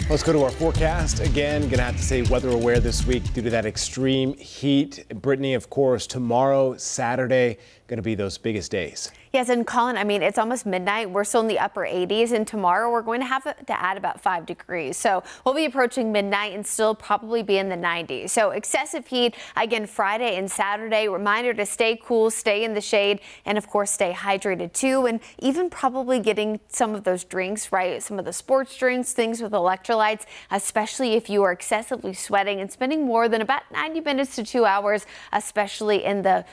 Let's go to our forecast. Again, going to have to say weather aware this week due to that extreme heat. Brittany, of course, tomorrow, Saturday, going to be those biggest days. Yes, and Colin, I mean, it's almost midnight. We're still in the upper 80s, and tomorrow we're going to have to add about 5 degrees. So we'll be approaching midnight and still probably be in the 90s. So excessive heat again Friday and Saturday. Reminder to stay cool, stay in the shade, and of course stay hydrated too. And even probably getting some of those drinks, right? Some of the sports drinks, things with electrolytes, especially if you are excessively sweating and spending more than about 90 minutes to 2 hours, especially in the,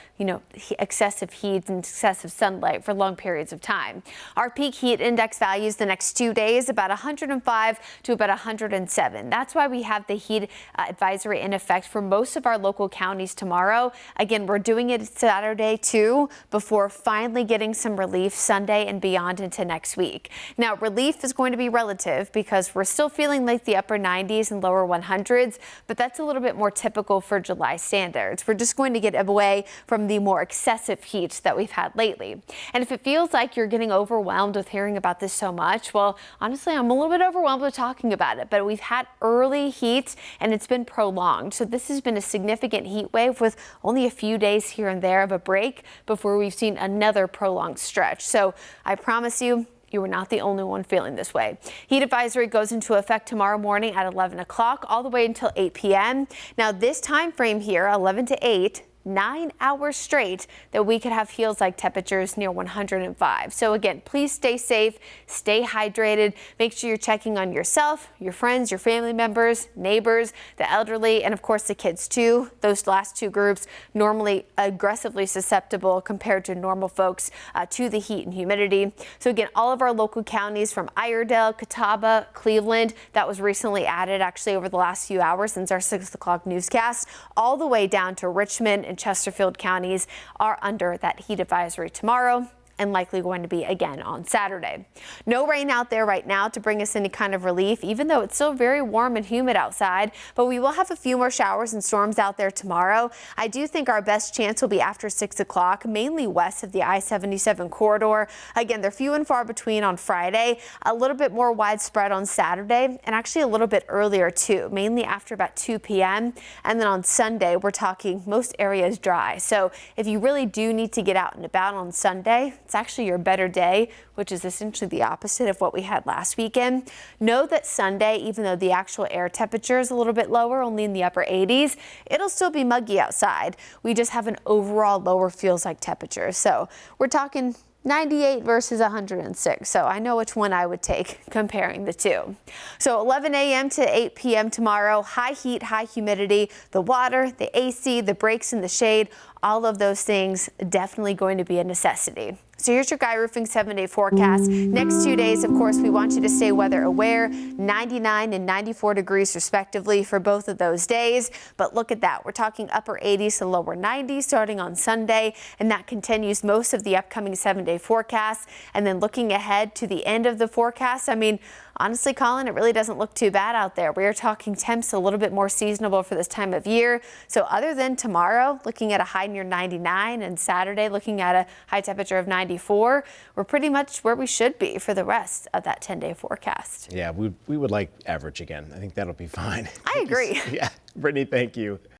excessive heat and excessive sunlight for long periods of time. Our peak heat index values the next 2 days about 105 to about 107. That's why we have the heat advisory in effect for most of our local counties tomorrow. Again, we're doing it Saturday too before finally getting some relief Sunday and beyond into next week. Now, relief is going to be relative because we're still feeling like the upper 90s and lower 100s, but that's a little bit more typical for July standards. We're just going to get away from the more excessive heat that we've had lately. And if it feels like you're getting overwhelmed with hearing about this so much, well, honestly, I'm a little bit overwhelmed with talking about it, but we've had early heat and it's been prolonged. So this has been a significant heat wave with only a few days here and there of a break before we've seen another prolonged stretch. So I promise you, you are not the only one feeling this way. Heat advisory goes into effect tomorrow morning at 11 o'clock all the way until 8 p.m. Now this time frame here, 11 to 8, 9 hours straight that we could have feels like temperatures near 105. So again, please stay safe, stay hydrated, make sure you're checking on yourself, your friends, your family members, neighbors, the elderly, and of course the kids too. Those last two groups normally aggressively susceptible compared to normal folks to the heat and humidity. So again, all of our local counties from Iredell, Catawba, Cleveland, that was recently added actually over the last few hours since our 6 o'clock newscast, all the way down to Richmond and Chesterfield counties are under that heat advisory tomorrow and likely going to be again on Saturday. No rain out there right now to bring us any kind of relief, even though it's still very warm and humid outside, but we will have a few more showers and storms out there tomorrow. I do think our best chance will be after 6 o'clock, mainly west of the I-77 corridor. Again, they're few and far between on Friday, a little bit more widespread on Saturday, and actually a little bit earlier too, mainly after about 2 p.m. And then on Sunday, we're talking most areas dry. So if you really do need to get out and about on Sunday, it's actually your better day, which is essentially the opposite of what we had last weekend. Know that Sunday, even though the actual air temperature is a little bit lower, only in the upper 80s, it'll still be muggy outside. We just have an overall lower feels like temperature. So we're talking 98 versus 106. So I know which one I would take comparing the two. So 11 a.m. to 8 p.m. tomorrow, high heat, high humidity, the water, the AC, the breaks in the shade, all of those things definitely going to be a necessity. So here's your Guy Roofing 7-day forecast. Next 2 days, of course, we want you to stay weather aware, 99 and 94 degrees respectively for both of those days. But look at that. We're talking upper 80s to lower 90s starting on Sunday, and that continues most of the upcoming 7-day forecast. And then looking ahead to the end of the forecast, I mean, honestly, Colin, it really doesn't look too bad out there. We are talking temps a little bit more seasonable for this time of year. So other than tomorrow, looking at a high near 99 and Saturday looking at a high temperature of 94, we're pretty much where we should be for the rest of that 10-day forecast. Yeah, we would like average again. I think that'll be fine. I agree. Yeah, Brittany, thank you.